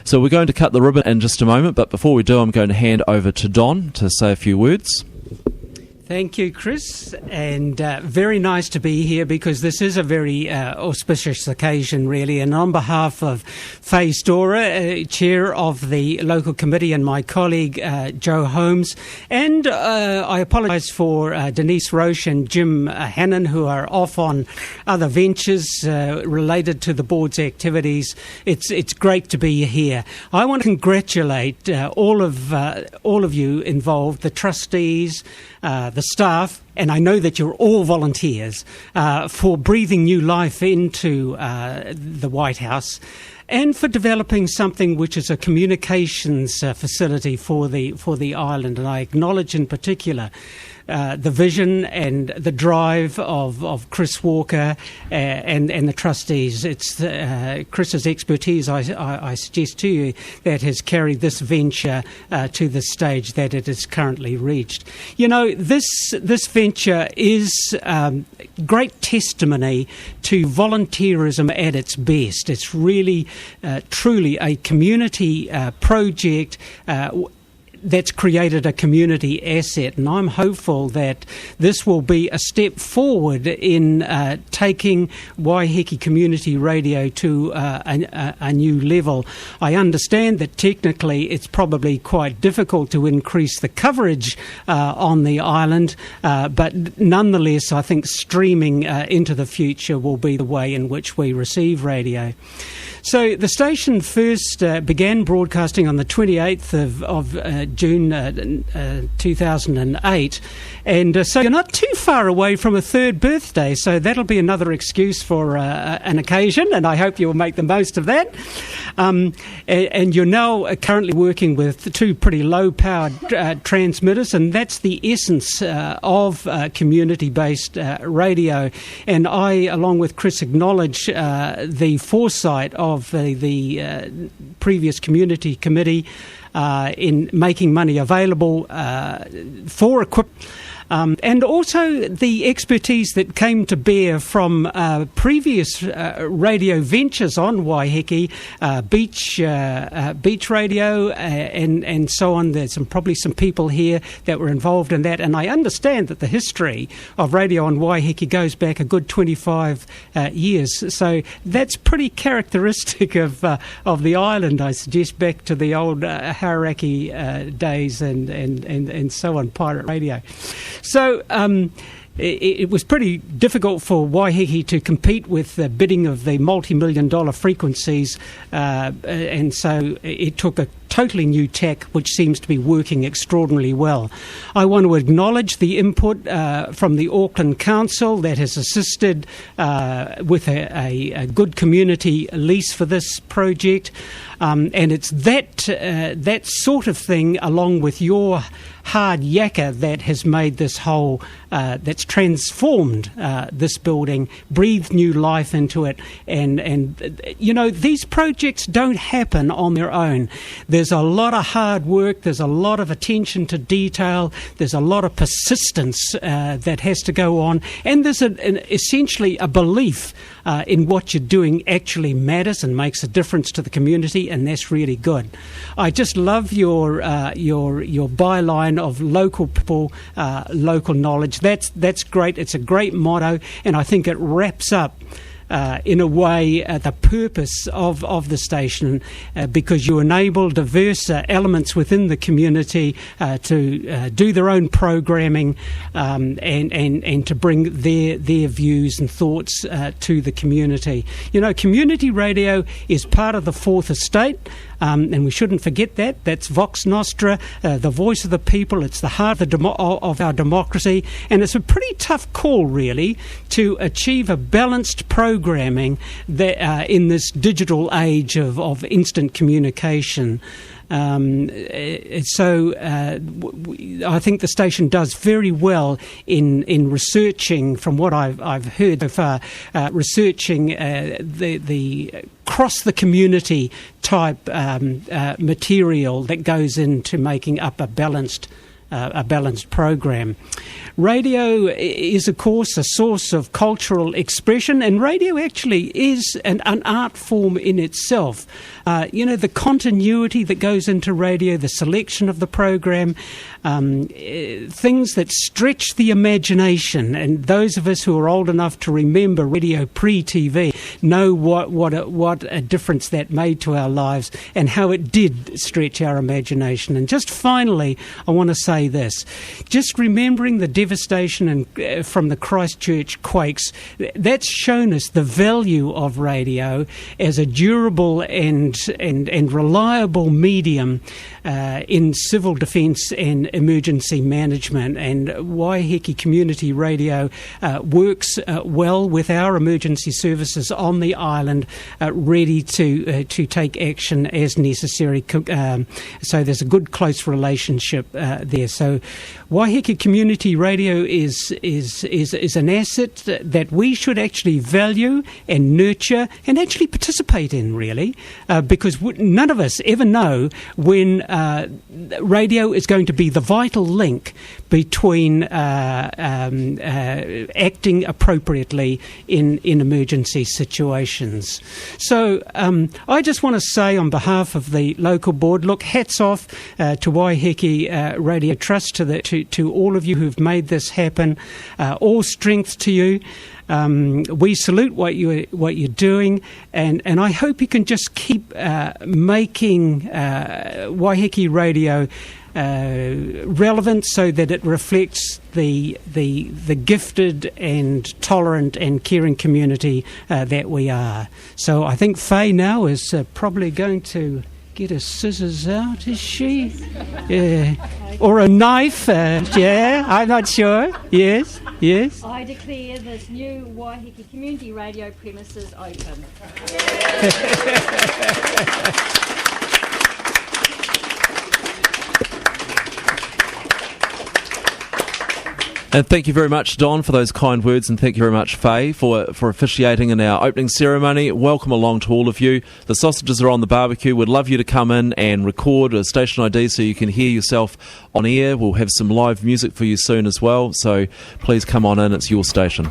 So we're going to cut the ribbon in just a moment, but before we do, I'm going to hand over to Don to say a few words. Thank you, Chris, and very nice to be here because this is a very auspicious occasion, really. And on behalf of Faye Storer, Chair of the local committee, and my colleague Joe Holmes, and I apologise for Denise Roche and Jim Hannon, who are off on other ventures related to the board's activities. It's great to be here. I want to congratulate all of you involved, the trustees, the staff, and I know that you're all volunteers, for breathing new life into the White House and for developing something which is a communications facility for the island. And I acknowledge in particular the vision and the drive of Chris Walker and the trustees. It's Chris's expertise, I suggest to you, that has carried this venture to the stage that it has currently reached. You know, this venture is great testimony to volunteerism at its best. It's really, truly a community project that's created a community asset, and I'm hopeful that this will be a step forward in taking Waiheke Community Radio to a new level. I understand that technically it's probably quite difficult to increase the coverage on the island, but nonetheless I think streaming into the future will be the way in which we receive radio. So the station first began broadcasting on the 28th of June 2008, and so you're not too far away from a third birthday, so that'll be another excuse for an occasion, and I hope you'll make the most of that. And you're now currently working with two pretty low-powered transmitters, and that's the essence of community-based radio. And I, along with Chris, acknowledge the foresight of the previous community committee in making money available for equipment. And also the expertise that came to bear from previous radio ventures on Waiheke, beach radio, and so on. There's probably some people here that were involved in that, and I understand that the history of radio on Waiheke goes back a good 25 years. So that's pretty characteristic of the island, I suggest, back to the old Hauraki days and so on, pirate radio. So it was pretty difficult for Waiheke to compete with the bidding of the multi-million-dollar frequencies, and so it took a totally new tech which seems to be working extraordinarily well. I want to acknowledge the input from the Auckland Council that has assisted with a good community lease for this project, and it's that sort of thing, along with your hard yakka, that has made this whole, that's transformed this building, breathed new life into it, and you know, these projects don't happen on their own. There's a lot of hard work, there's a lot of attention to detail, there's a lot of persistence that has to go on, and there's essentially a belief in what you're doing actually matters and makes a difference to the community, and that's really good. I just love your byline of local people, local knowledge. That's great. It's a great motto, and I think it wraps up in a way the purpose of the station, because you enable diverse elements within the community to do their own programming, and to bring their views and thoughts to the community. You know, community radio is part of the fourth estate. And we shouldn't forget that. That's Vox Nostra, the voice of the people. It's the heart of our democracy. And it's a pretty tough call, really, to achieve a balanced programming that, in this digital age of instant communication. So I think the station does very well in researching, from what I've heard so far, researching the across the community type material that goes into making up a balanced a balanced program. Radio is, of course, a source of cultural expression, and radio actually is an art form in itself. The continuity that goes into radio, the selection of the program, things that stretch the imagination, and those of us who are old enough to remember radio pre-TV know what a difference that made to our lives and how it did stretch our imagination. And just finally, I want to say this. Just remembering the devastation from the Christchurch quakes, that's shown us the value of radio as a durable and reliable medium in civil defence and emergency management. And Waiheke Community Radio works well with our emergency services on the island, ready to take action as necessary. So there's a good close relationship there. So Waiheke Community Radio is an asset that we should actually value and nurture and actually participate in, really, because none of us ever know when radio is going to be the vital link between acting appropriately in emergency situations. So I just want to say on behalf of the local board, look, hats off to Waiheke Radio Trust, to all of you who've made this happen. All strength to you. We salute what you're doing, and I hope you can just keep making Waiheke Radio relevant, so that it reflects the gifted and tolerant and caring community that we are. So I think Faye now is probably going to get her scissors out, is she? Yeah. Or a knife? Yeah, I'm not sure. Yes. I declare this new Waiheke Community Radio premises open. And thank you very much, Don, for those kind words, and thank you very much, Faye, for officiating in our opening ceremony. Welcome along to all of you. The sausages are on the barbecue. We'd love you to come in and record a station ID so you can hear yourself on air. We'll have some live music for you soon as well, so please come on in. It's your station.